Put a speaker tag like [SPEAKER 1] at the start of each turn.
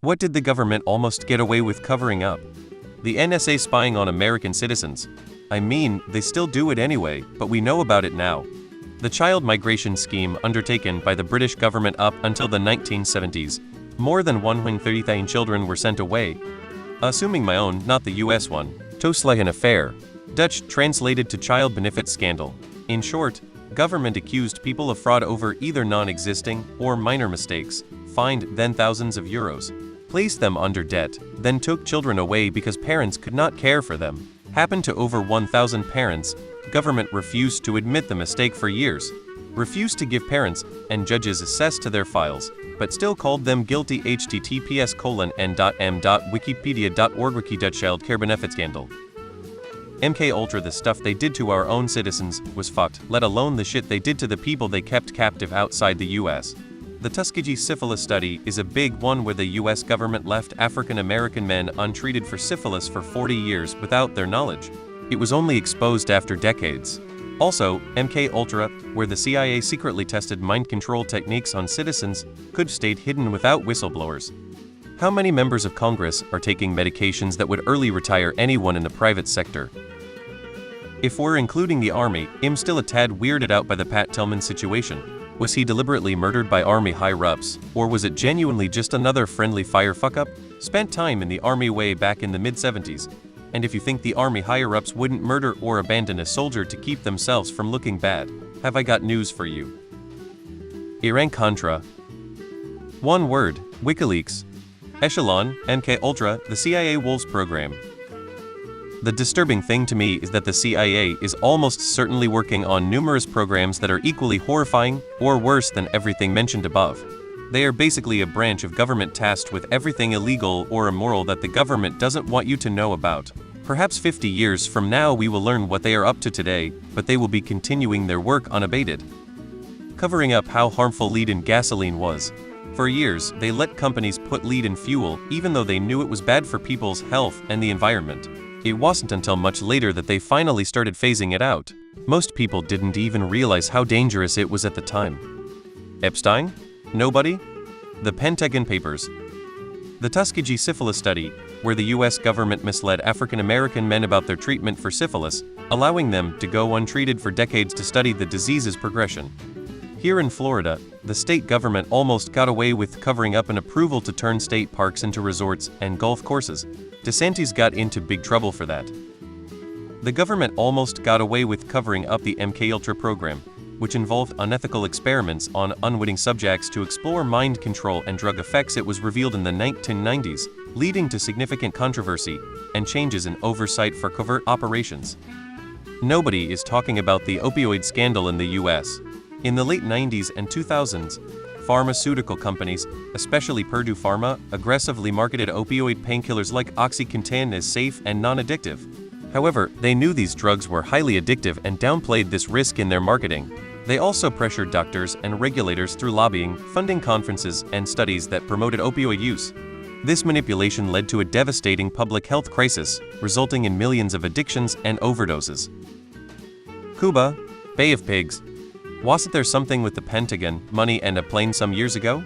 [SPEAKER 1] What did the government almost get away with covering up? The NSA spying on American citizens. I mean, they still do it anyway, but we know about it now. The child migration scheme undertaken by the British government up until the 1970s. More than 130,000 children were sent away. Assuming my own, not the US one. Toeslagen affair. Dutch translated to child benefit scandal. In short, government accused people of fraud over either non-existing or minor mistakes, fined then thousands of euros, placed them under debt, then took children away because parents could not care for them. Happened to over 1,000 parents. Government refused to admit the mistake for years, refused to give parents and judges access to their files, but still called them guilty. https://n.m.wikipedia.org Wiki Dutch Child Care Benefit Scandal. MK Ultra. The stuff they did to our own citizens was fucked, let alone the shit they did to the people they kept captive outside the US. The Tuskegee syphilis study is a big one where the US government left African American men untreated for syphilis for 40 years without their knowledge. It was only exposed after decades. Also, MK Ultra, where the CIA secretly tested mind control techniques on citizens, could have stayed hidden without whistleblowers. How many members of Congress are taking medications that would early retire anyone in the private sector? If we're including the Army, I'm still a tad weirded out by the Pat Tillman situation. Was he deliberately murdered by Army higher-ups, or was it genuinely just another friendly fire fuck-up? Spent time in the Army way back in the mid-70s. And if you think the Army higher-ups wouldn't murder or abandon a soldier to keep themselves from looking bad, have I got news for you. Iran-Contra. One word, WikiLeaks. Echelon, MK Ultra, the CIA Wolves program. The disturbing thing to me is that the CIA is almost certainly working on numerous programs that are equally horrifying or worse than everything mentioned above. They are basically a branch of government tasked with everything illegal or immoral that the government doesn't want you to know about. Perhaps 50 years from now we will learn what they are up to today, but they will be continuing their work unabated. Covering up how harmful lead in gasoline was. For years, they let companies put lead in fuel even though they knew it was bad for people's health and the environment. It wasn't until much later that they finally started phasing it out. Most people didn't even realize how dangerous it was at the time. Epstein? Nobody? The Pentagon Papers. The Tuskegee syphilis study, where the US government misled African American men about their treatment for syphilis, allowing them to go untreated for decades to study the disease's progression. Here in Florida, the state government almost got away with covering up an approval to turn state parks into resorts and golf courses. DeSantis got into big trouble for that. The government almost got away with covering up the MKUltra program, which involved unethical experiments on unwitting subjects to explore mind control and drug effects. It was revealed in the 1990s, leading to significant controversy and changes in oversight for covert operations. Nobody is talking about the opioid scandal in the US. In the late 90s and 2000s, pharmaceutical companies, especially Purdue Pharma, aggressively marketed opioid painkillers like OxyContin as safe and non-addictive. However, they knew these drugs were highly addictive and downplayed this risk in their marketing. They also pressured doctors and regulators through lobbying, funding conferences and studies that promoted opioid use. This manipulation led to a devastating public health crisis, resulting in millions of addictions and overdoses. Cuba, Bay of Pigs. Wasn't there something with the Pentagon, money and a plane some years ago?